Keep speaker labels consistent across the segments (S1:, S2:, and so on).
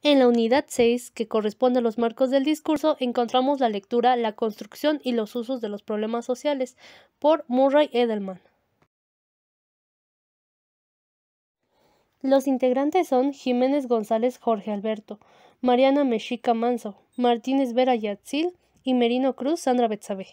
S1: En la unidad 6, que corresponde a los marcos del discurso, encontramos la lectura, la construcción y los usos de los problemas sociales, por Murray Edelman. Los integrantes son Jiménez González Jorge Alberto, Mariana Mexica Manso, Martínez Vera Yatzil y Merino Cruz Sandra Betsabe.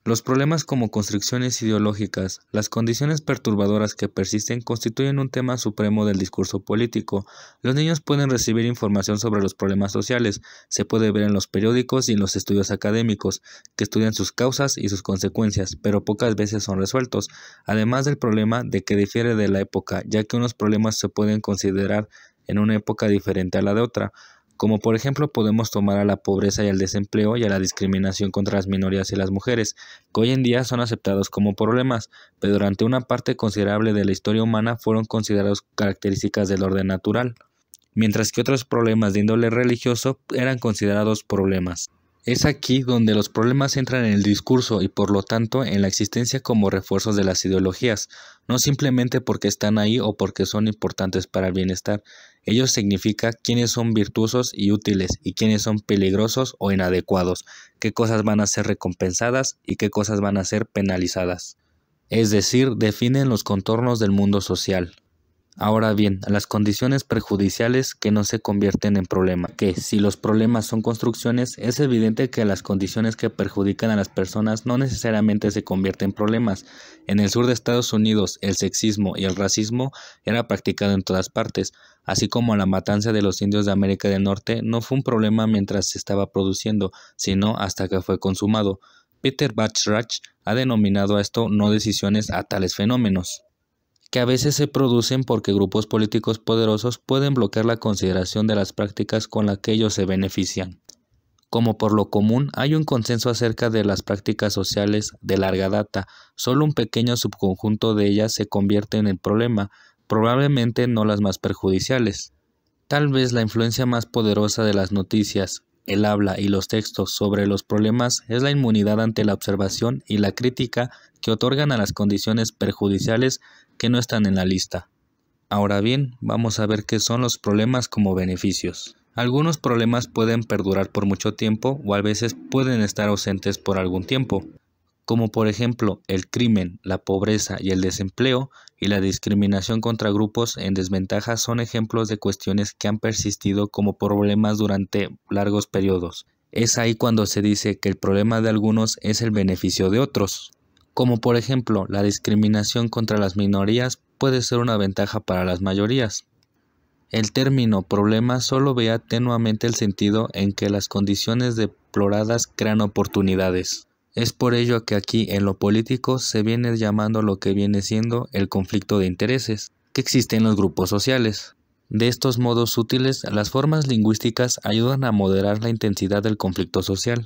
S2: Los problemas como constricciones ideológicas, las condiciones perturbadoras que persisten constituyen un tema supremo del discurso político. Los niños pueden recibir información sobre los problemas sociales, se puede ver en los periódicos y en los estudios académicos, que estudian sus causas y sus consecuencias, pero pocas veces son resueltos. Además del problema de que difiere de la época, ya que unos problemas se pueden considerar en una época diferente a la de otra. Como por ejemplo podemos tomar a la pobreza y al desempleo y a la discriminación contra las minorías y las mujeres, que hoy en día son aceptados como problemas, pero durante una parte considerable de la historia humana fueron considerados características del orden natural, mientras que otros problemas de índole religioso eran considerados problemas. Es aquí donde los problemas entran en el discurso y por lo tanto en la existencia como refuerzos de las ideologías, no simplemente porque están ahí o porque son importantes para el bienestar. Ello significa quiénes son virtuosos y útiles y quiénes son peligrosos o inadecuados, qué cosas van a ser recompensadas y qué cosas van a ser penalizadas. Es decir, definen los contornos del mundo social. Ahora bien, las condiciones perjudiciales que no se convierten en problema, que si los problemas son construcciones, es evidente que las condiciones que perjudican a las personas no necesariamente se convierten en problemas. En el sur de Estados Unidos, el sexismo y el racismo era practicado en todas partes, así como la matanza de los indios de América del Norte no fue un problema mientras se estaba produciendo, sino hasta que fue consumado. Peter Bachrach ha denominado a esto no decisiones a tales fenómenos, que a veces se producen porque grupos políticos poderosos pueden bloquear la consideración de las prácticas con las que ellos se benefician. Como por lo común, hay un consenso acerca de las prácticas sociales de larga data, solo un pequeño subconjunto de ellas se convierte en el problema, probablemente no las más perjudiciales. Tal vez la influencia más poderosa de las noticias, el habla y los textos sobre los problemas es la inmunidad ante la observación y la crítica que otorgan a las condiciones perjudiciales que no están en la lista. Ahora bien, vamos a ver qué son los problemas como beneficios. Algunos problemas pueden perdurar por mucho tiempo o a veces pueden estar ausentes por algún tiempo, como por ejemplo el crimen, la pobreza y el desempleo y la discriminación contra grupos en desventaja son ejemplos de cuestiones que han persistido como problemas durante largos periodos. Es ahí cuando se dice que el problema de algunos es el beneficio de otros. Como por ejemplo, la discriminación contra las minorías puede ser una ventaja para las mayorías. El término problema solo ve tenuamente el sentido en que las condiciones deploradas crean oportunidades. Es por ello que aquí en lo político se viene llamando lo que viene siendo el conflicto de intereses que existe en los grupos sociales. De estos modos útiles, las formas lingüísticas ayudan a moderar la intensidad del conflicto social.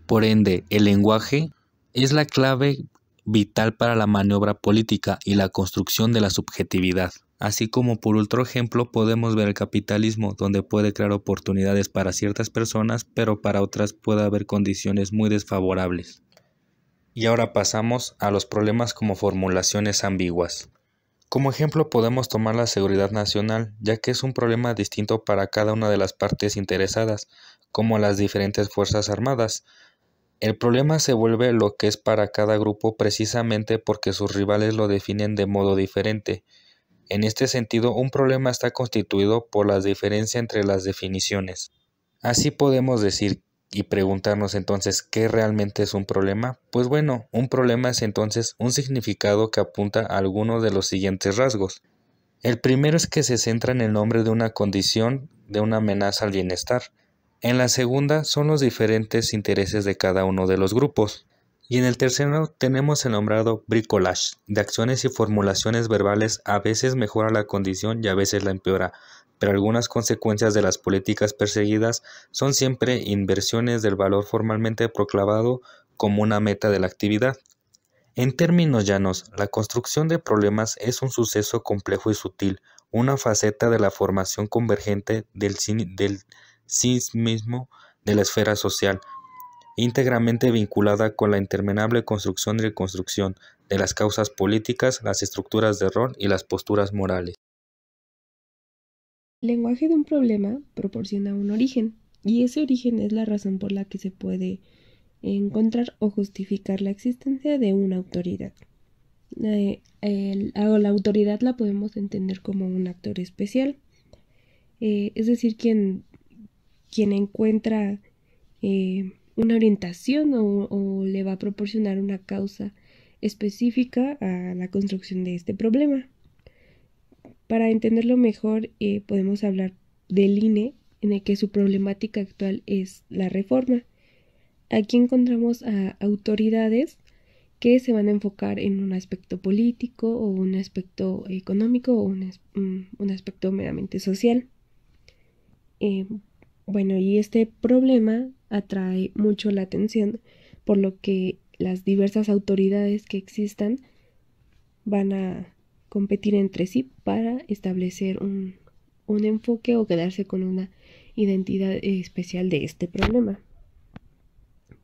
S2: Por ende, el lenguaje es la clave vital para la maniobra política y la construcción de la subjetividad. Así como por otro ejemplo podemos ver el capitalismo, donde puede crear oportunidades para ciertas personas, pero para otras puede haber condiciones muy desfavorables. Y ahora pasamos a los problemas como formulaciones ambiguas. Como ejemplo podemos tomar la seguridad nacional, ya que es un problema distinto para cada una de las partes interesadas, como las diferentes fuerzas armadas. El problema se vuelve lo que es para cada grupo precisamente porque sus rivales lo definen de modo diferente. En este sentido, un problema está constituido por la diferencia entre las definiciones. Así podemos decir y preguntarnos entonces, ¿qué realmente es un problema? Pues bueno, un problema es entonces un significado que apunta a alguno de los siguientes rasgos. El primero es que se centra en el nombre de una condición, de una amenaza al bienestar. En la segunda son los diferentes intereses de cada uno de los grupos. Y en el tercero tenemos el nombrado bricolage, de acciones y formulaciones verbales a veces mejora la condición y a veces la empeora, pero algunas consecuencias de las políticas perseguidas son siempre inversiones del valor formalmente proclamado como una meta de la actividad. En términos llanos, la construcción de problemas es un suceso complejo y sutil, una faceta de la formación convergente del sí mismo de la esfera social, íntegramente vinculada con la interminable construcción y reconstrucción de las causas políticas, las estructuras de rol y las posturas morales.
S3: El lenguaje de un problema proporciona un origen, y ese origen es la razón por la que se puede encontrar o justificar la existencia de una autoridad. La autoridad la podemos entender como un actor especial, es decir, quien encuentra una orientación o le va a proporcionar una causa específica a la construcción de este problema. Para entenderlo mejor, podemos hablar del INE, en el que su problemática actual es la reforma. Aquí encontramos a autoridades que se van a enfocar en un aspecto político o un aspecto económico o un aspecto meramente social. Bueno, y este problema atrae mucho la atención, por lo que las diversas autoridades que existan van a competir entre sí para establecer un enfoque o quedarse con una identidad especial de este problema.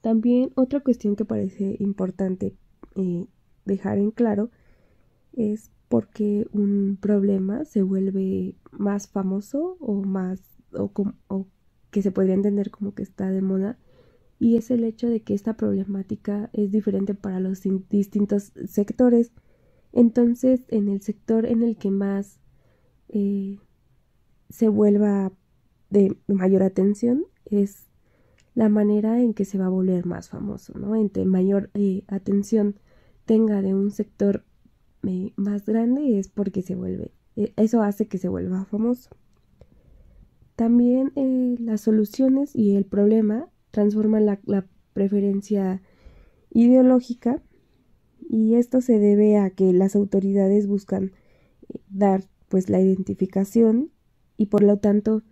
S3: También otra cuestión que parece importante dejar en claro es por qué un problema se vuelve más famoso o que se podría entender como que está de moda, y es el hecho de que esta problemática es diferente para los distintos sectores. Entonces, en el sector en el que más se vuelva de mayor atención es la manera en que se va a volver más famoso, ¿no? Entre mayor atención tenga de un sector más grande es porque eso hace que se vuelva famoso. También las soluciones y el problema transforman la preferencia ideológica, y esto se debe a que las autoridades buscan dar pues la identificación, y por lo tanto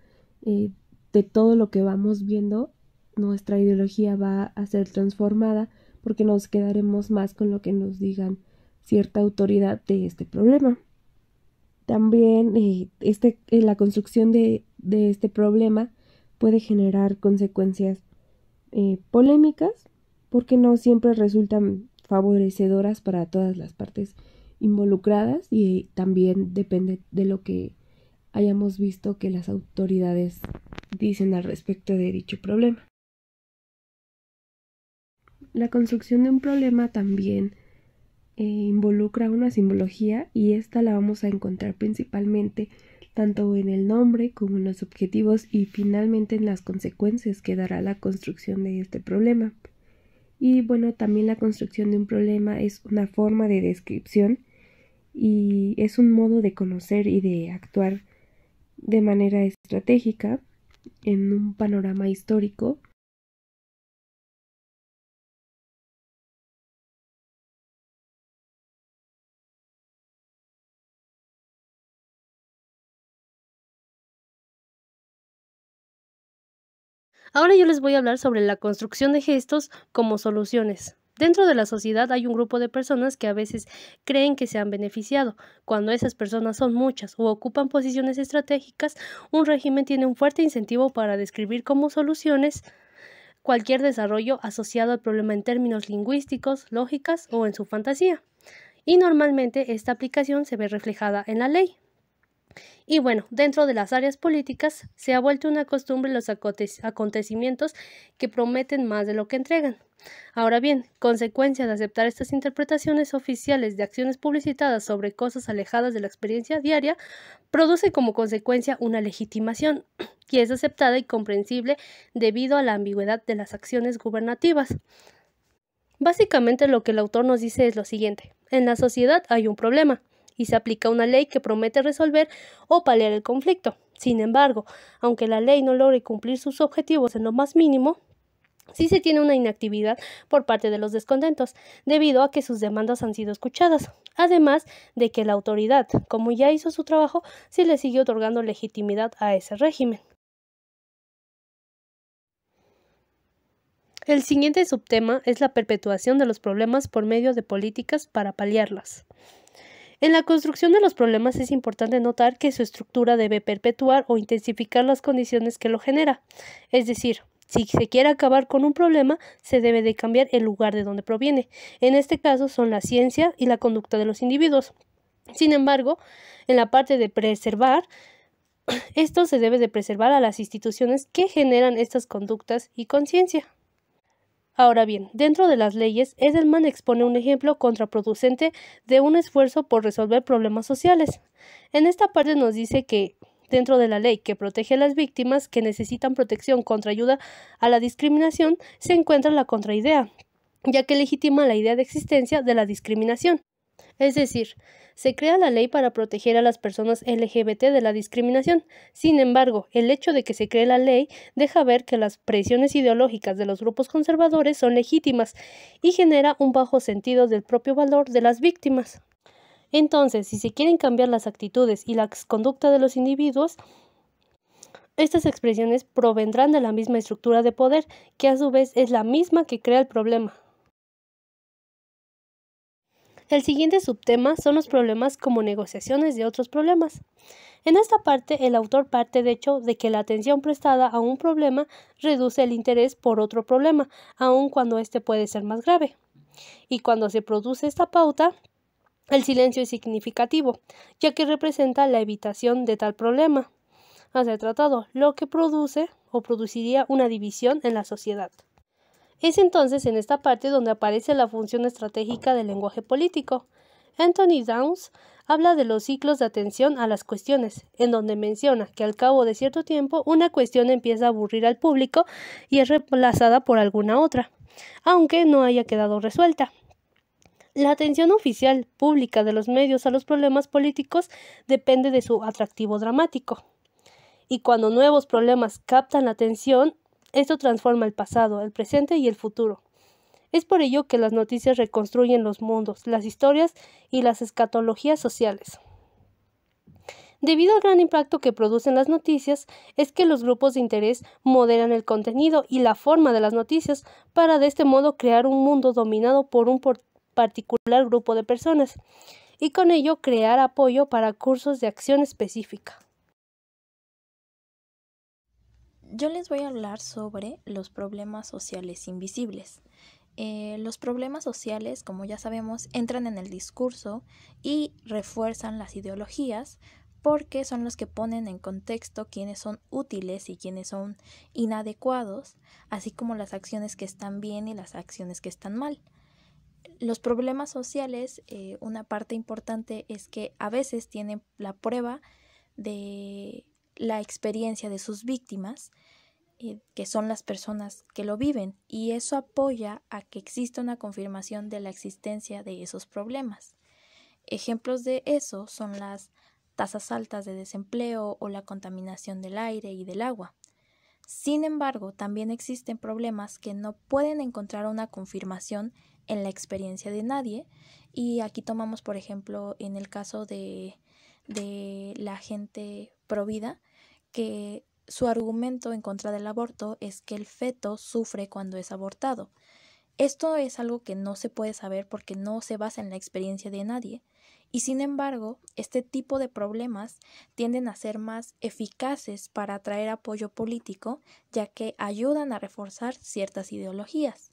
S3: de todo lo que vamos viendo, nuestra ideología va a ser transformada porque nos quedaremos más con lo que nos digan cierta autoridad de este problema. También la construcción de este problema puede generar consecuencias polémicas, porque no siempre resultan favorecedoras para todas las partes involucradas, y también depende de lo que hayamos visto que las autoridades dicen al respecto de dicho problema. La construcción de un problema también involucra una simbología, y esta la vamos a encontrar principalmente tanto en el nombre como en los objetivos y finalmente en las consecuencias que dará la construcción de este problema. Y bueno, también la construcción de un problema es una forma de descripción y es un modo de conocer y de actuar de manera estratégica en un panorama histórico.
S1: Ahora yo les voy a hablar sobre la construcción de gestos como soluciones. Dentro de la sociedad hay un grupo de personas que a veces creen que se han beneficiado. Cuando esas personas son muchas o ocupan posiciones estratégicas, un régimen tiene un fuerte incentivo para describir como soluciones cualquier desarrollo asociado al problema en términos lingüísticos, lógicas o en su fantasía. Y normalmente esta aplicación se ve reflejada en la ley. Y bueno, dentro de las áreas políticas se ha vuelto una costumbre los acontecimientos que prometen más de lo que entregan. Ahora bien, consecuencia de aceptar estas interpretaciones oficiales de acciones publicitadas sobre cosas alejadas de la experiencia diaria, produce como consecuencia una legitimación, que es aceptada y comprensible debido a la ambigüedad de las acciones gubernativas. Básicamente lo que el autor nos dice es lo siguiente: en la sociedad hay un problema y se aplica una ley que promete resolver o paliar el conflicto. Sin embargo, aunque la ley no logre cumplir sus objetivos en lo más mínimo, sí se tiene una inactividad por parte de los descontentos, debido a que sus demandas han sido escuchadas, además de que la autoridad, como ya hizo su trabajo, sí le sigue otorgando legitimidad a ese régimen. El siguiente subtema es la perpetuación de los problemas por medio de políticas para paliarlas. En la construcción de los problemas es importante notar que su estructura debe perpetuar o intensificar las condiciones que lo genera. Es decir, si se quiere acabar con un problema, se debe de cambiar el lugar de donde proviene. En este caso son la ciencia y la conducta de los individuos. Sin embargo, en la parte de preservar, esto se debe de preservar a las instituciones que generan estas conductas y conciencia. Ahora bien, dentro de las leyes, Edelman expone un ejemplo contraproducente de un esfuerzo por resolver problemas sociales. En esta parte nos dice que dentro de la ley que protege a las víctimas que necesitan protección contra ayuda a la discriminación, se encuentra la contraidea, ya que legitima la idea de existencia de la discriminación. Es decir, se crea la ley para proteger a las personas LGBT de la discriminación. Sin embargo, el hecho de que se cree la ley deja ver que las presiones ideológicas de los grupos conservadores son legítimas y genera un bajo sentido del propio valor de las víctimas. Entonces, si se quieren cambiar las actitudes y la conducta de los individuos, estas expresiones provendrán de la misma estructura de poder, que a su vez es la misma que crea el problema. El siguiente subtema son los problemas como negociaciones de otros problemas. En esta parte, el autor parte de hecho de que la atención prestada a un problema reduce el interés por otro problema, aun cuando éste puede ser más grave. Y cuando se produce esta pauta, el silencio es significativo, ya que representa la evitación de tal problema a ser tratado, lo que produce o produciría una división en la sociedad. Es entonces en esta parte donde aparece la función estratégica del lenguaje político. Anthony Downs habla de los ciclos de atención a las cuestiones, en donde menciona que al cabo de cierto tiempo una cuestión empieza a aburrir al público y es reemplazada por alguna otra, aunque no haya quedado resuelta. La atención oficial pública de los medios a los problemas políticos depende de su atractivo dramático. Y cuando nuevos problemas captan la atención, esto transforma el pasado, el presente y el futuro. Es por ello que las noticias reconstruyen los mundos, las historias y las escatologías sociales. Debido al gran impacto que producen las noticias, es que los grupos de interés moderan el contenido y la forma de las noticias para de este modo crear un mundo dominado por un particular grupo de personas y con ello crear apoyo para cursos de acción específica.
S4: Yo les voy a hablar sobre los problemas sociales invisibles. Los problemas sociales, como ya sabemos, entran en el discurso y refuerzan las ideologías porque son los que ponen en contexto quiénes son útiles y quiénes son inadecuados, así como las acciones que están bien y las acciones que están mal. Los problemas sociales, una parte importante es que a veces tienen la prueba de la experiencia de sus víctimas, que son las personas que lo viven, y eso apoya a que exista una confirmación de la existencia de esos problemas. Ejemplos de eso son las tasas altas de desempleo o la contaminación del aire y del agua. Sin embargo, también existen problemas que no pueden encontrar una confirmación en la experiencia de nadie, y aquí tomamos, por ejemplo, en el caso de la gente provida, que su argumento en contra del aborto es que el feto sufre cuando es abortado. Esto es algo que no se puede saber porque no se basa en la experiencia de nadie, y sin embargo, este tipo de problemas tienden a ser más eficaces para atraer apoyo político, ya que ayudan a reforzar ciertas ideologías.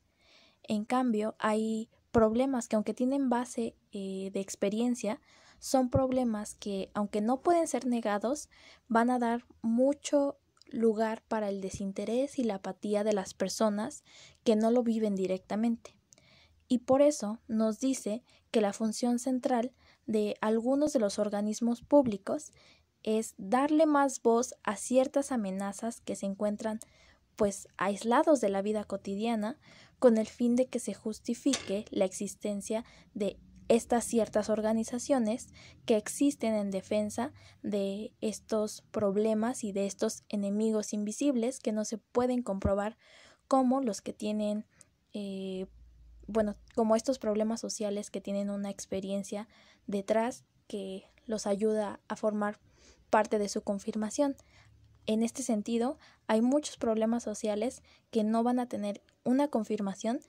S4: En cambio, hay problemas que, aunque tienen base de experiencia, son problemas que, aunque no pueden ser negados, van a dar mucho lugar para el desinterés y la apatía de las personas que no lo viven directamente. Y por eso nos dice que la función central de algunos de los organismos públicos es darle más voz a ciertas amenazas que se encuentran aislados de la vida cotidiana, con el fin de que se justifique la existencia de estas ciertas organizaciones que existen en defensa de estos problemas y de estos enemigos invisibles que no se pueden comprobar, como los que tienen, como estos problemas sociales que tienen una experiencia detrás que los ayuda a formar parte de su confirmación. En este sentido, hay muchos problemas sociales que no van a tener una confirmación,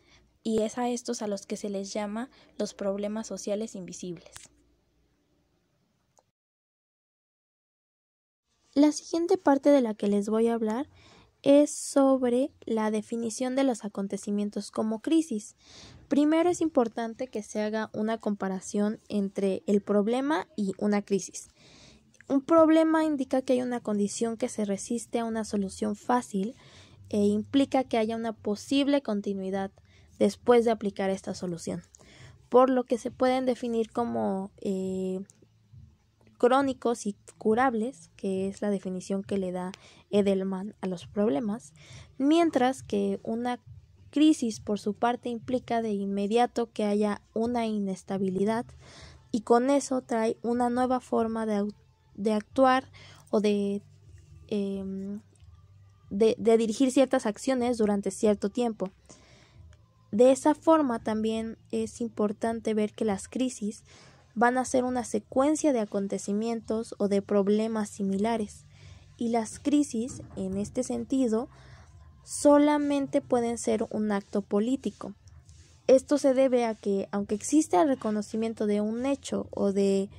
S4: y es a estos a los que se les llama los problemas sociales invisibles. La siguiente parte de la que les voy a hablar es sobre la definición de los acontecimientos como crisis. Primero es importante que se haga una comparación entre el problema y una crisis. Un problema indica que hay una condición que se resiste a una solución fácil e implica que haya una posible continuidad después de aplicar esta solución, por lo que se pueden definir como crónicos y curables, que es la definición que le da Edelman a los problemas, mientras que una crisis por su parte implica de inmediato que haya una inestabilidad y con eso trae una nueva forma de actuar o de dirigir ciertas acciones durante cierto tiempo. De esa forma también es importante ver que las crisis van a ser una secuencia de acontecimientos o de problemas similares, y las crisis, en este sentido, solamente pueden ser un acto político. Esto se debe a que, aunque exista el reconocimiento de un hecho o de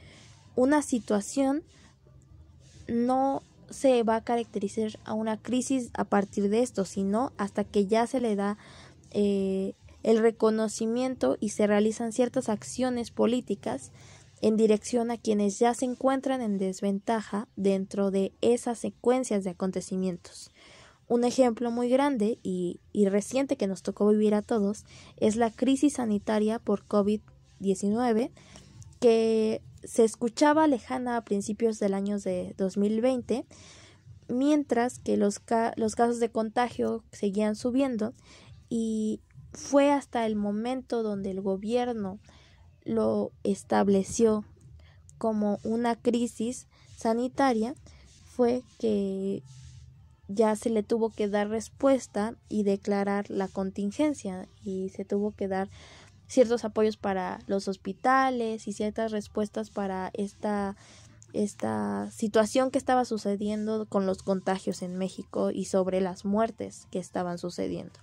S4: una situación, no se va a caracterizar a una crisis a partir de esto, sino hasta que ya se le da el reconocimiento y se realizan ciertas acciones políticas en dirección a quienes ya se encuentran en desventaja dentro de esas secuencias de acontecimientos. Un ejemplo muy grande y reciente que nos tocó vivir a todos es la crisis sanitaria por COVID-19, que se escuchaba lejana a principios del año de 2020, mientras que los casos de contagio seguían subiendo, y fue hasta el momento donde el gobierno lo estableció como una crisis sanitaria fue que ya se le tuvo que dar respuesta y declarar la contingencia, y se tuvo que dar ciertos apoyos para los hospitales y ciertas respuestas para esta situación que estaba sucediendo con los contagios en México y sobre las muertes que estaban sucediendo.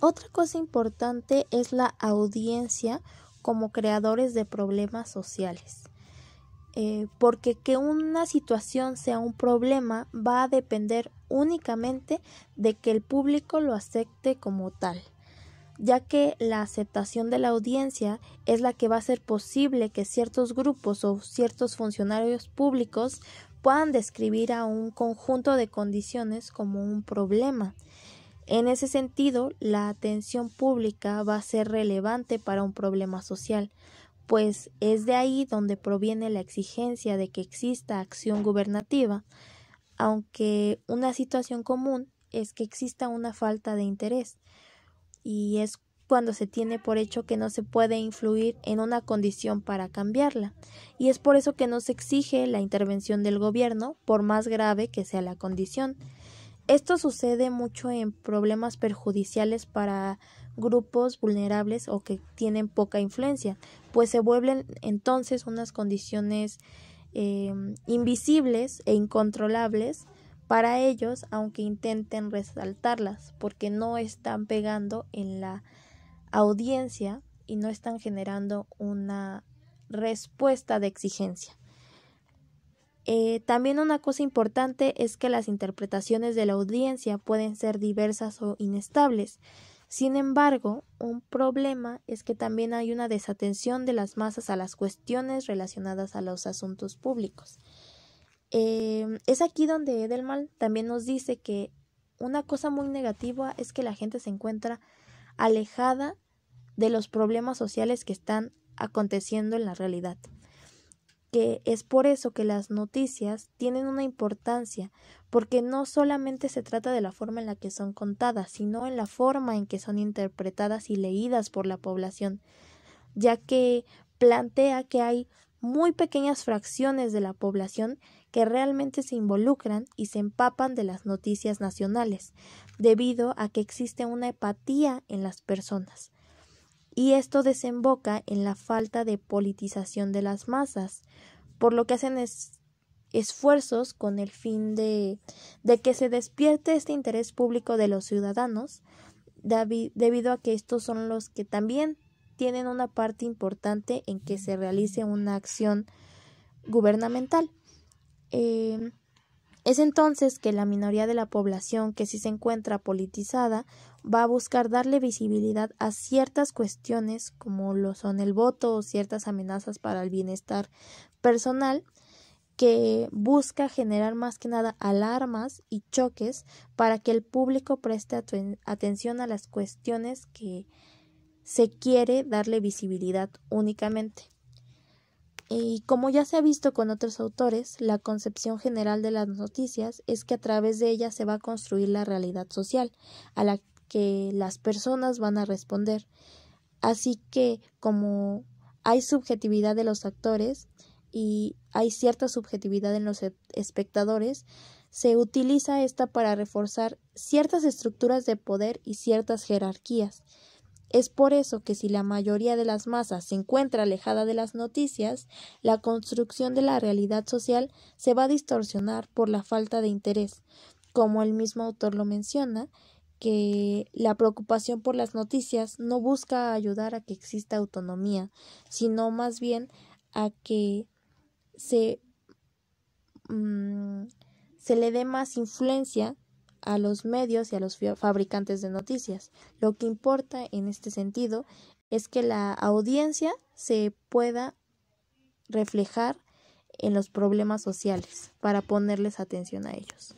S4: Otra cosa importante es la audiencia como creadores de problemas sociales. Porque que una situación sea un problema va a depender únicamente de que el público lo acepte como tal, ya que la aceptación de la audiencia es la que va a hacer posible que ciertos grupos o ciertos funcionarios públicos puedan describir a un conjunto de condiciones como un problema. En ese sentido, la atención pública va a ser relevante para un problema social, pues es de ahí donde proviene la exigencia de que exista acción gubernativa, aunque una situación común es que exista una falta de interés, y es cuando se tiene por hecho que no se puede influir en una condición para cambiarla, y es por eso que no se exige la intervención del gobierno, por más grave que sea la condición. Esto sucede mucho en problemas perjudiciales para grupos vulnerables o que tienen poca influencia, pues se vuelven entonces unas condiciones invisibles e incontrolables para ellos, aunque intenten resaltarlas, porque no están pegando en la audiencia y no están generando una respuesta de exigencia. También una cosa importante es que las interpretaciones de la audiencia pueden ser diversas o inestables. Sin embargo, un problema es que también hay una desatención de las masas a las cuestiones relacionadas a los asuntos públicos. Es aquí donde Edelman también nos dice que una cosa muy negativa es que la gente se encuentra alejada de los problemas sociales que están aconteciendo en la realidad, que es por eso que las noticias tienen una importancia, porque no solamente se trata de la forma en la que son contadas, sino en la forma en que son interpretadas y leídas por la población, ya que plantea que hay muy pequeñas fracciones de la población que realmente se involucran y se empapan de las noticias nacionales, debido a que existe una apatía en las personas. Y esto desemboca en la falta de politización de las masas, por lo que hacen esfuerzos con el fin de que se despierte este interés público de los ciudadanos, debido a que estos son los que también tienen una parte importante en que se realice una acción gubernamental. Es entonces que la minoría de la población que sí se encuentra politizada va a buscar darle visibilidad a ciertas cuestiones como lo son el voto o ciertas amenazas para el bienestar personal, que busca generar más que nada alarmas y choques para que el público preste atención a las cuestiones que se quiere darle visibilidad únicamente. Y como ya se ha visto con otros autores, la concepción general de las noticias es que a través de ellas se va a construir la realidad social, a la que las personas van a responder. Así que como hay subjetividad de los actores y hay cierta subjetividad en los espectadores, se utiliza esta para reforzar ciertas estructuras de poder y ciertas jerarquías. Es por eso que si la mayoría de las masas se encuentra alejada de las noticias, la construcción de la realidad social se va a distorsionar por la falta de interés. Como el mismo autor lo menciona, que la preocupación por las noticias no busca ayudar a que exista autonomía, sino más bien a que se le dé más influencia a los medios y a los fabricantes de noticias. Lo que importa en este sentido es que la audiencia se pueda reflejar en los problemas sociales para ponerles atención a ellos.